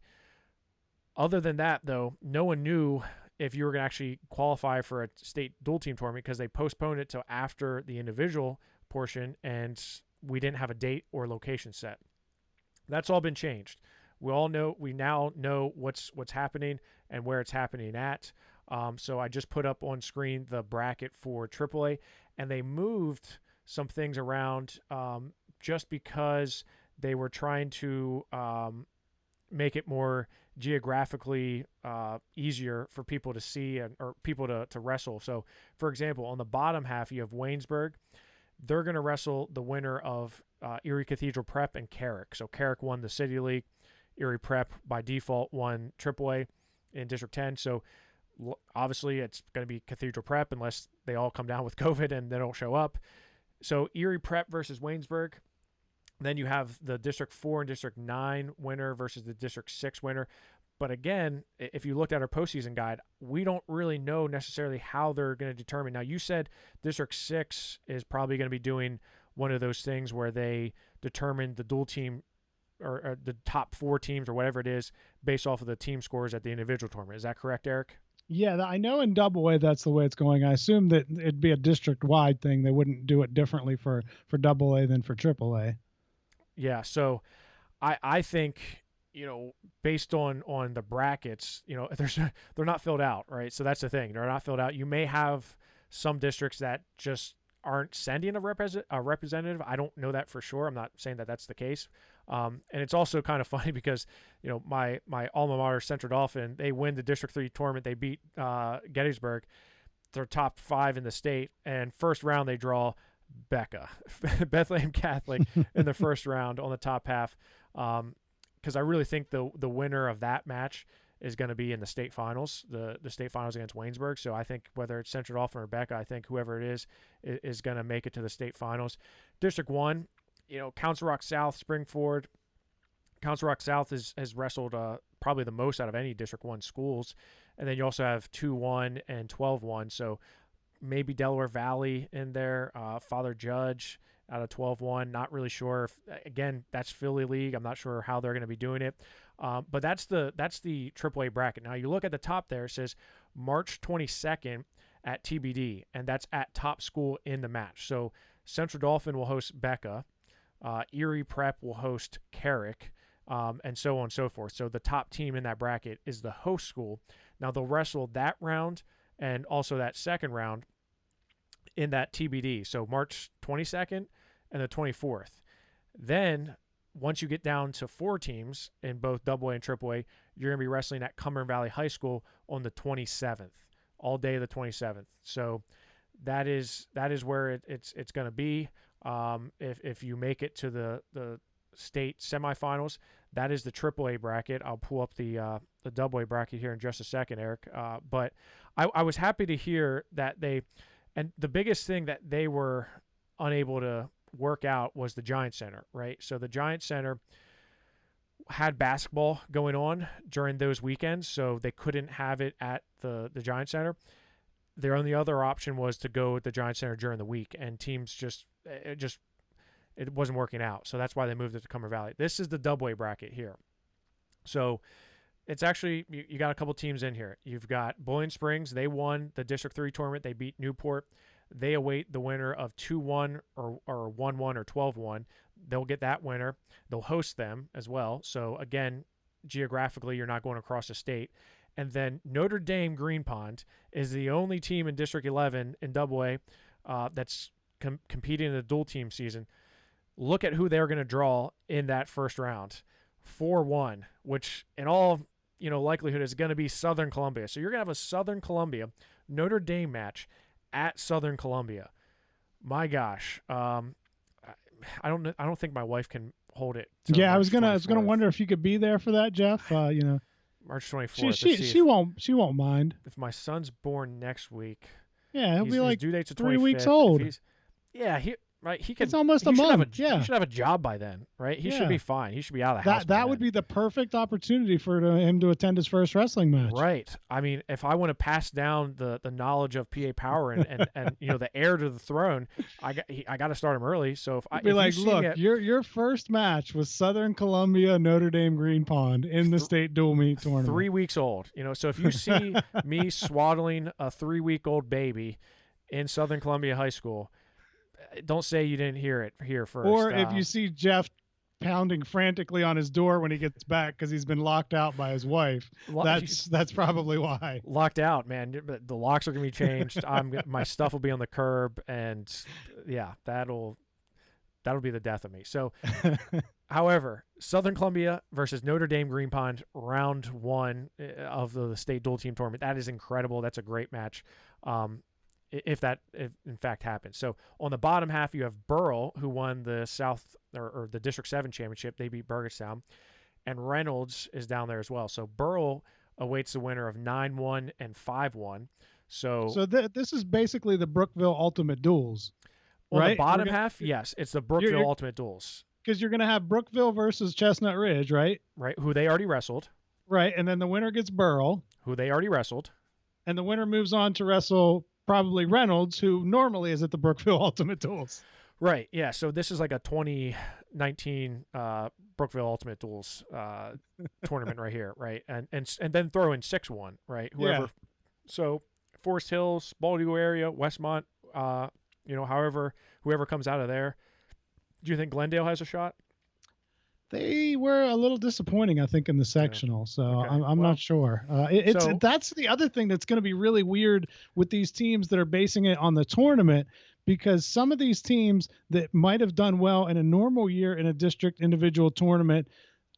Other than that, though, no one knew if you were going to actually qualify for a state dual team tournament, because they postponed it till after the individual portion, and we didn't have a date or location set. That's all been changed. We now know what's happening and where it's happening at. So I just put up on screen the bracket for AAA, and they moved some things around just because they were trying to make it more geographically easier for people to see or people to wrestle. So, for example, on the bottom half, you have Waynesburg. They're going to wrestle the winner of Erie Cathedral Prep and Carrick. So Carrick won the City League. Erie Prep, by default, won AAA in District 10. So, obviously, it's going to be Cathedral Prep unless they all come down with COVID and they don't show up. So, Erie Prep versus Waynesburg. Then you have the District 4 and District 9 winner versus the District 6 winner. But again, if you looked at our postseason guide, we don't really know necessarily how they're going to determine. Now, you said District 6 is probably going to be doing one of those things where they determine the dual team or the top 4 teams or whatever it is based off of the team scores at the individual tournament. Is that correct, Eric? Yeah, I know in Double A that's the way it's going. I assume that it'd be a district wide thing. They wouldn't do it differently for Double A than for Triple A. Yeah, so I think, based on the brackets, they're not filled out, right? So that's the thing. They're not filled out. You may have some districts that just aren't sending a representative. I don't know that for sure. I'm not saying that that's the case. And it's also kind of funny because, my alma mater, Central Dauphin, they win the District 3 tournament. They beat Gettysburg. They're top 5 in the state. And first round, they draw Becca, Bethlehem Catholic, in the first round on the top half. Because I really think the winner of that match is going to be in the state finals, the state finals against Waynesburg. So I think whether it's Central Dauphin or Becca, I think whoever it is going to make it to the state finals. District 1, Council Rock South, Springford. Council Rock South has wrestled probably the most out of any District 1 schools. And then you also have 2-1 and 12-1. So maybe Delaware Valley in there, Father Judge out of 12-1. Not really sure. Again, that's Philly League. I'm not sure how they're going to be doing it. But that's the AAA bracket. Now, you look at the top there. It says March 22nd at TBD, and that's at top school in the match. So Central Dauphin will host Becca. Erie Prep will host Carrick, and so on and so forth. So the top team in that bracket is the host school. Now, they'll wrestle that round and also that second round in that TBD. So March 22nd and the 24th. Then once you get down to 4 teams in both AA and AAA, you're going to be wrestling at Cumberland Valley High School on the 27th, all day the 27th. So that is where it's going to be. If you make it to the state semifinals, that is the AAA bracket. I'll pull up the AA bracket here in just a second, Eric. But I was happy to hear that and the biggest thing that they were unable to work out was the Giant Center, right? So the Giant Center had basketball going on during those weekends, so they couldn't have it at the Giant Center. Their only other option was to go at the Giant Center during the week, and teams it wasn't working out. So that's why they moved it to Cumberland Valley. This is the AA bracket here. So it's actually, you got a couple teams in here. You've got Boiling Springs. They won the District 3 tournament. They beat Newport. They await the winner of 2-1 or 1-1 or 12-1. They'll get that winner. They'll host them as well. So again, geographically, you're not going across the state. And then Notre Dame Green Pond is the only team in District 11 in AA that's competing in the dual team season. Look at who they're going to draw in that first round. 4-1, which in all likelihood is going to be Southern Columbia. So you're going to have a Southern Columbia Notre Dame match at Southern Columbia. My gosh, I don't think my wife can hold it. Yeah, I was gonna 24th. wonder if you could be there for that, Jeff. March 24th. She won't mind. If my son's born next week, Yeah, he'll be his like due date's the 3 25th. weeks old. He could. It's almost a he should have month. Yeah. he should have a job by then, right? He should Yeah. be fine. He should be out of the house. That would be the perfect opportunity for him to attend his first wrestling match. Right. I mean, if I want to pass down the knowledge of PA Power and the heir to the throne, I got to start him early. So if Be like, you see look, me at your first match was Southern Columbia Notre Dame Green Pond in the state dual meet tournament. 3 weeks old, so if you see me swaddling a 3-week-old baby in Southern Columbia High School, don't say you didn't hear it here first. Or if you see Jeff pounding frantically on his door when he gets back because he's been locked out by his wife, that's probably why. Locked out, man. The locks are gonna be changed. My stuff will be on the curb, and yeah, that'll be the death of me. So, however, Southern Columbia versus Notre Dame Green Pond, round 1 of the state dual team tournament. That is incredible. That's a great match. If in fact happens. So on the bottom half, you have Burrell, who won the South or the District 7 championship. They beat Burgettstown, and Reynolds is down there as well. So Burrell awaits the winner of 9-1 and 5-1. So this is basically the Brookville Ultimate Duels. On right? the bottom half, yes, it's the Brookville Ultimate Duels. Because you're going to have Brookville versus Chestnut Ridge, right? Right, who they already wrestled. Right, and then the winner gets Burrell. Who they already wrestled. And the winner moves on to wrestle probably Reynolds, who normally is at the Brookville Ultimate Duels. Right, yeah. So this is like a 2019 Brookville Ultimate Duels tournament right here, right? And then throw in 6-1, right? Whoever So Forest Hills, Baltimore area, Westmont, however, whoever comes out of there. Do you think Glendale has a shot? They were a little disappointing, I think, in the Yeah. sectional. So Okay. I'm Well, not sure. so That's the other thing that's going to be really weird with these teams that are basing it on the tournament, because some of these teams that might have done well in a normal year in a district individual tournament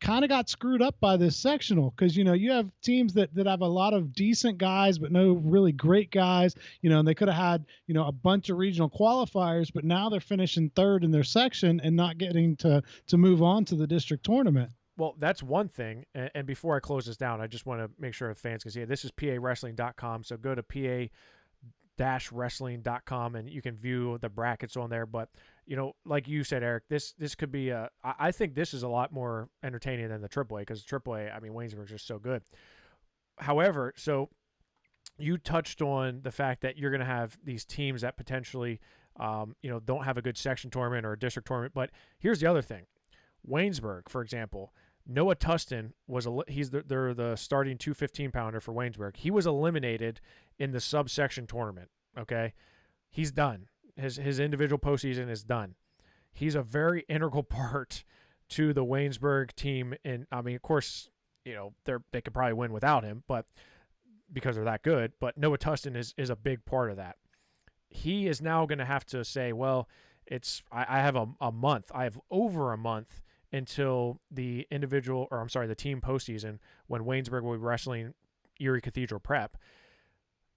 kind of got screwed up by this sectional, because you have teams that have a lot of decent guys but no really great guys, and they could have had a bunch of regional qualifiers, but now they're finishing third in their section and not getting to move on to the district tournament. Well, that's one thing. And before I close this down, I just want to make sure the fans can see it. This is PAWrestling.com. So go to PA-wrestling.com and you can view the brackets on there. But, like you said, Eric, this could be I think this is a lot more entertaining than the AAA, because AAA, I mean, Waynesburg's just so good. However, so you touched on the fact that you're going to have these teams that potentially, don't have a good section tournament or a district tournament. But here's the other thing. Waynesburg, for example, Noah Tustin they're the starting 215-pounder for Waynesburg. He was eliminated in the subsection tournament. Okay, he's done. His individual postseason is done. He's a very integral part to the Waynesburg team. And I mean, of course, they could probably win without him, but because they're that good. But Noah Tustin is a big part of that. He is now going to have to say, well, I have a month. I have over a month until the team postseason, when Waynesburg will be wrestling Erie Cathedral Prep.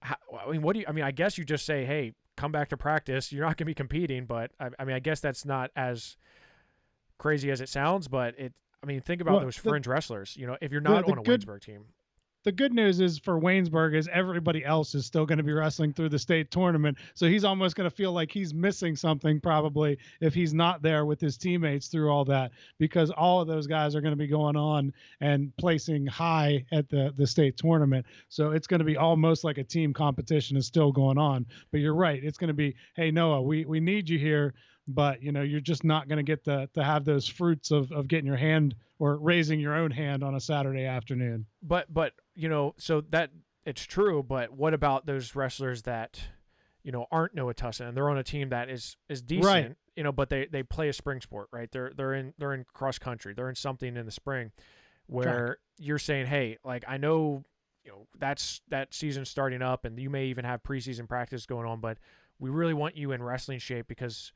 I guess you just say, hey, come back to practice. You're not going to be competing, but I guess that's not as crazy as it sounds, but think about those fringe wrestlers, if you're not on a Waynesburg team. The good news is for Waynesburg is everybody else is still going to be wrestling through the state tournament. So he's almost going to feel like he's missing something probably if he's not there with his teammates through all that, because all of those guys are going to be going on and placing high at the state tournament. So it's going to be almost like a team competition is still going on. But you're right. It's going to be, hey, Noah, we need you here, but you're just not going to get to have those fruits of getting your hand or raising your own hand on a Saturday afternoon. But so that it's true, but what about those wrestlers that, aren't Noah Tussin and they're on a team that is decent, right. But they play a spring sport, right? They're in cross country. They're in something in the spring where you're saying, hey, like, I know, that season's starting up and you may even have preseason practice going on, but we really want you in wrestling shape because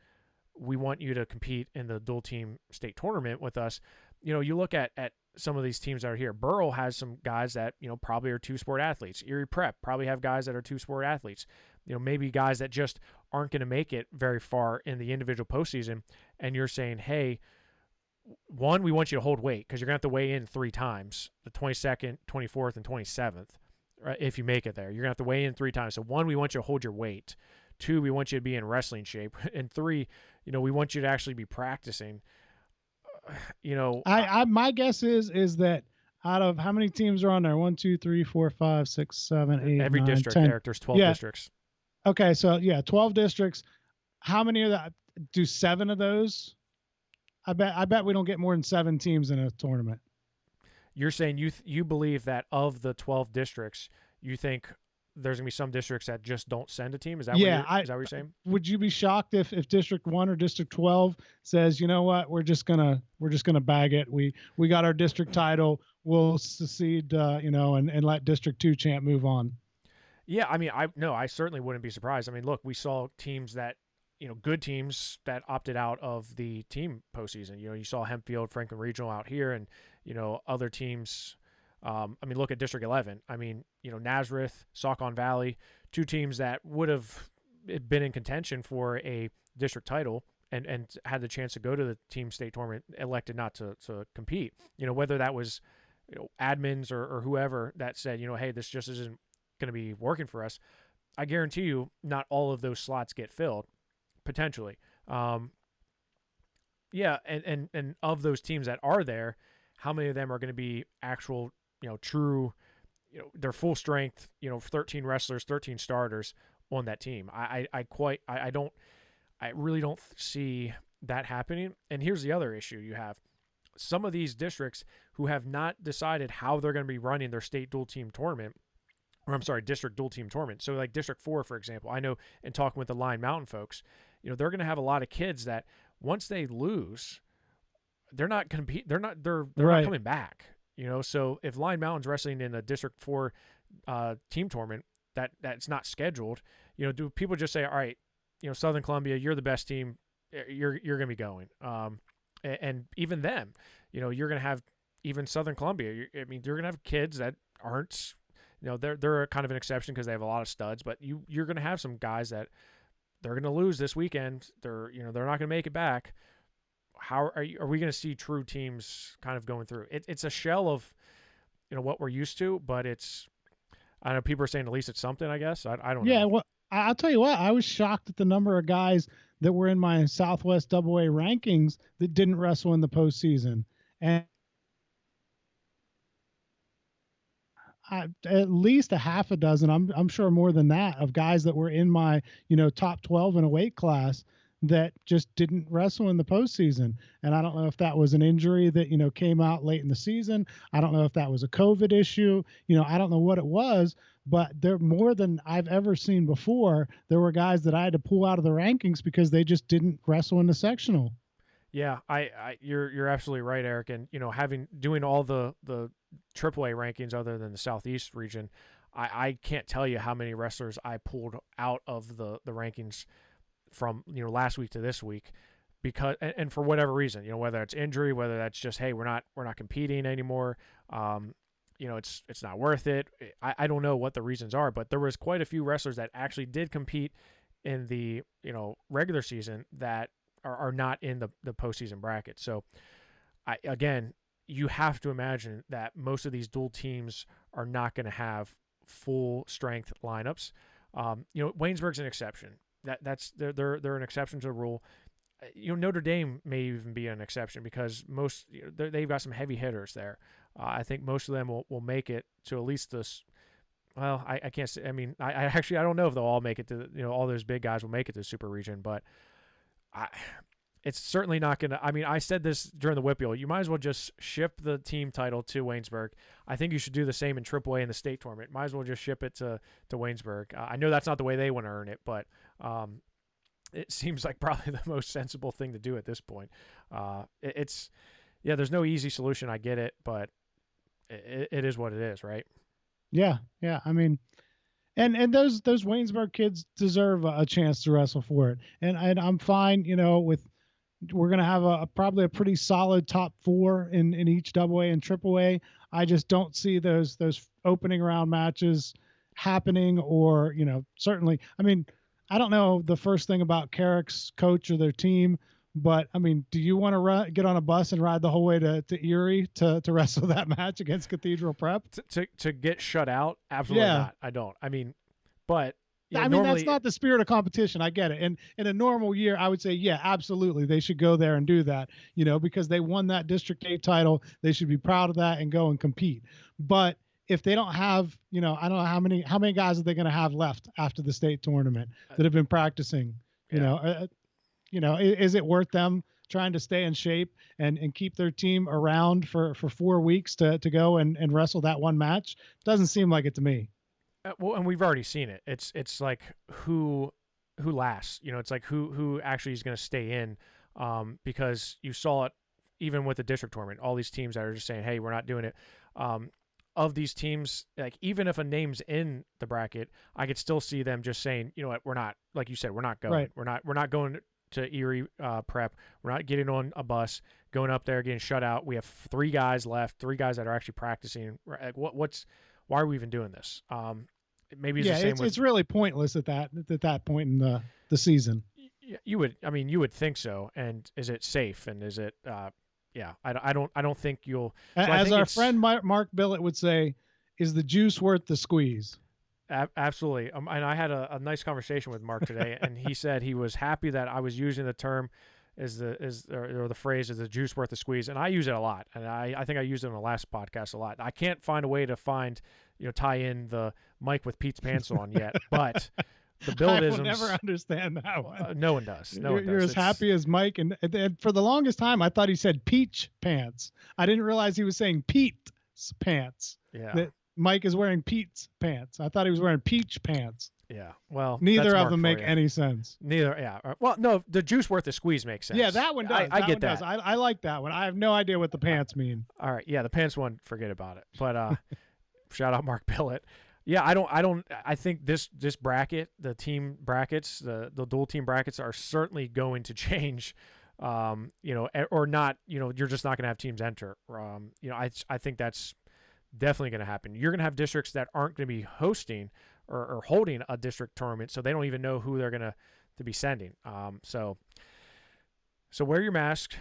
we want you to compete in the dual team state tournament with us. You look at some of these teams that are here. Burrell has some guys that, probably are two-sport athletes. Erie Prep probably have guys that are two-sport athletes. Maybe guys that just aren't going to make it very far in the individual postseason. And you're saying, hey, one, we want you to hold weight because you're going to have to weigh in 3 times, the 22nd, 24th, and 27th, right, if you make it there. You're going to have to weigh in 3 times. So 1, we want you to hold your weight. 2, we want you to be in wrestling shape. And 3, we want you to actually be practicing. My guess is that out of how many teams are on there? 1, 2, 3, 4, 5, 6, 7, 8, every 9, district, 10. Eric, there's 12 districts. Okay, so 12 districts. How many of that do 7 of those? I bet we don't get more than 7 teams in a tournament. You're saying you believe that of the 12 districts, you think there's gonna be some districts that just don't send a team? Is that is that what you're saying? Would you be shocked if District 1 or District 12 says, you know what, we're just gonna bag it. We got our district title. We'll secede, and let District 2 champ move on. Yeah, I certainly wouldn't be surprised. Look, we saw teams that, good teams that opted out of the team postseason. You saw Hempfield, Franklin Regional out here, and other teams. Look at District 11. Nazareth, Saucon Valley, 2 teams that would have been in contention for a district title and had the chance to go to the team state tournament, elected not to compete. Whether that was admins or whoever that said, hey, this just isn't going to be working for us. I guarantee you not all of those slots get filled, potentially. And of those teams that are there, how many of them are going to be actual, true, they're full strength, 13 wrestlers, 13 starters on that team. I really don't see that happening. And here's the other issue you have. Some of these districts who have not decided how they're going to be running their state dual team tournament or I'm sorry, district dual team tournament. So like District 4, for example, I know in talking with the Line Mountain folks, they're going to have a lot of kids that once they lose, they're not compete. They're not Right. coming back. So if Line Mountain's wrestling in a District 4 team tournament that's not scheduled, do people just say, all right, Southern Columbia, you're the best team, you're going to be going. And even them, you're going to have even Southern Columbia. You're going to have kids that aren't, they're kind of an exception because they have a lot of studs, but you're going to have some guys that they're going to lose this weekend. They're not going to make it back. How are we going to see true teams kind of going through? It's a shell of, what we're used to, but I know people are saying at least it's something, I guess. I don't know. Yeah, well, I'll tell you what, I was shocked at the number of guys that were in my Southwest AA rankings that didn't wrestle in the postseason. And at least a half a dozen, I'm sure more than that, of guys that were in my, top 12 in a weight class that just didn't wrestle in the postseason. And I don't know if that was an injury that, came out late in the season. I don't know if that was a COVID issue. I don't know what it was, but there more than I've ever seen before. There were guys that I had to pull out of the rankings because they just didn't wrestle in the sectional. Yeah, you're absolutely right, Eric. And doing all the AAA rankings other than the Southeast region, I can't tell you how many wrestlers I pulled out of the rankings from last week to this week, because and for whatever reason, whether it's injury, whether that's just, hey, we're not competing anymore, it's not worth it. I don't know what the reasons are, but there was quite a few wrestlers that actually did compete in the regular season that are not in the postseason bracket. So again, you have to imagine that most of these dual teams are not going to have full strength lineups. Waynesburg's an exception. They're an exception to the rule. Notre Dame may even be an exception because they've got some heavy hitters there. I think most of them will make it to at least this. Well, I can't say. I mean, I don't know if they'll all make it to all those big guys will make it to the super region, but it's certainly not going to. I mean, I said this during the Whippeal. You might as well just ship the team title to Waynesburg. I think you should do the same in AAA in the state tournament. Might as well just ship it to Waynesburg. I know that's not the way they want to earn it, but it seems like probably the most sensible thing to do at this point. There's no easy solution. I get it, but it is what it is, right? Yeah. I mean, and those Waynesburg kids deserve a chance to wrestle for it. And I'm fine, with we're going to have probably a pretty solid top 4 in each AA and AAA. I just don't see those opening round matches happening, or, certainly, I mean, I don't know the first thing about Carrick's coach or their team, but I mean, do you want to get on a bus and ride the whole way to Erie to wrestle that match against Cathedral Prep? To get shut out? Absolutely not. I don't. I mean, but I mean, that's not the spirit of competition. I get it. And in a normal year, I would say, yeah, absolutely, they should go there and do that, because they won that District 8 title. They should be proud of that and go and compete. But if they don't have, I don't know how many guys are they going to have left after the state tournament that have been practicing, is it worth them trying to stay in shape and keep their team around for 4 weeks to go and wrestle that one match? Doesn't seem like it to me. Well, and we've already seen it. It's like who lasts. It's like who actually is going to stay in, because you saw it even with the district tournament. All these teams that are just saying, "Hey, we're not doing it." Of these teams, like even if a name's in the bracket, I could still see them just saying, "You know what? We're not." Like you said, we're not going. Right. We're not going to Erie Prep. We're not getting on a bus, going up there, getting shut out. We have 3 guys left. 3 guys that are actually practicing. Like, why are we even doing this? Maybe it's the same. It's really pointless at that point in the season. You would think so. And is it safe? And is it? I don't think you'll. So As our friend Mark Billett would say, is the juice worth the squeeze? Absolutely. And I had a nice conversation with Mark today, and he said he was happy that I was using the term or the phrase, is the juice worth the squeeze? And I use it a lot. And I think I used it in the last podcast a lot. I can't find a way to tie in the Mike with Pete's pants on yet, but the Billisms. I will never understand that one. No one does. You're as happy as Mike. And for the longest time, I thought he said peach pants. I didn't realize he was saying Pete's pants. Yeah. Mike is wearing Pete's pants. I thought he was wearing peach pants. Yeah. Well, Neither that's of Mark them for make you. any sense. Neither. Yeah. Well, no, the juice worth the squeeze makes sense. Yeah, that one does. I that get one that. does. I like that one. I have no idea what the pants mean. All right. Yeah, the pants one, forget about it. But shout out Mark Pillett. Yeah, I think this bracket, the team brackets, the dual team brackets are certainly going to change. Or not, you're just not going to have teams enter. I think that's definitely going to happen. You're going to have districts that aren't going to be hosting or holding a district tournament, so they don't even know who they're going to be sending. So wear your mask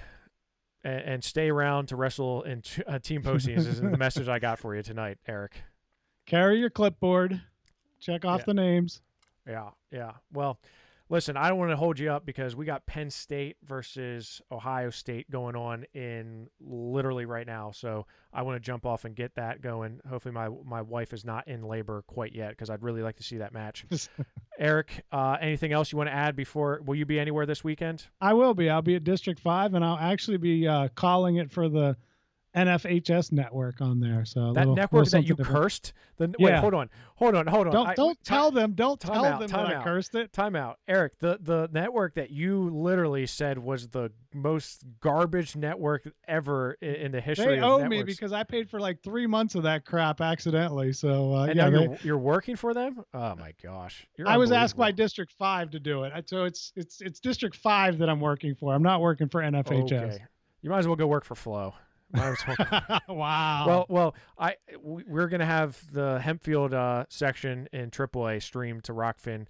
and stay around to wrestle in team postings is the message I got for you tonight, Eric. Carry your clipboard. Check off the names. Yeah. Well, listen, I don't want to hold you up because we got Penn State versus Ohio State going on in literally right now. So I want to jump off and get that going. Hopefully my wife is not in labor quite yet because I'd really like to see that match. Eric, anything else you want to add before? Will you be anywhere this weekend? I will be. I'll be at District 5, and I'll actually be calling it for the NFHS network on there. So that network that you cursed. Wait, hold on. Don't tell them that I cursed it. Time out, Eric. The network that you literally said was the most garbage network ever in the history. They owe me because I paid for like 3 months of that crap accidentally. So and now you're working for them. Oh my gosh! I was asked by District 5 to do it, so it's District 5 that I'm working for. I'm not working for NFHS. Okay. You might as well go work for Flo. Wow. Well, we're gonna have the Hempfield section in AAA streamed to Rockfin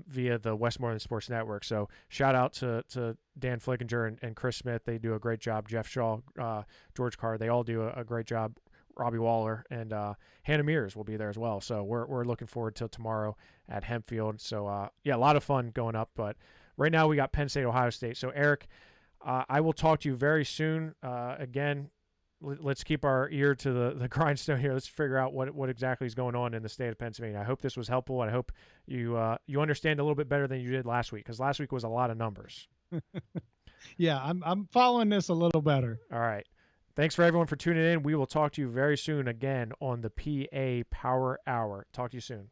via the Westmoreland Sports Network. So shout out to Dan Flickinger and Chris Smith. They do a great job. Jeff Shaw, George Carr, they all do a great job. Robbie Waller and Hannah Mears will be there as well. So we're looking forward to tomorrow at Hempfield. So a lot of fun going up. But right now we got Penn State, Ohio State. So Eric, I will talk to you very soon. Again, let's keep our ear to the grindstone here. Let's figure out what exactly is going on in the state of Pennsylvania. I hope this was helpful, and I hope you understand a little bit better than you did last week, because last week was a lot of numbers. Yeah, I'm following this a little better. All right. Thanks for everyone for tuning in. We will talk to you very soon again on the PA Power Hour. Talk to you soon.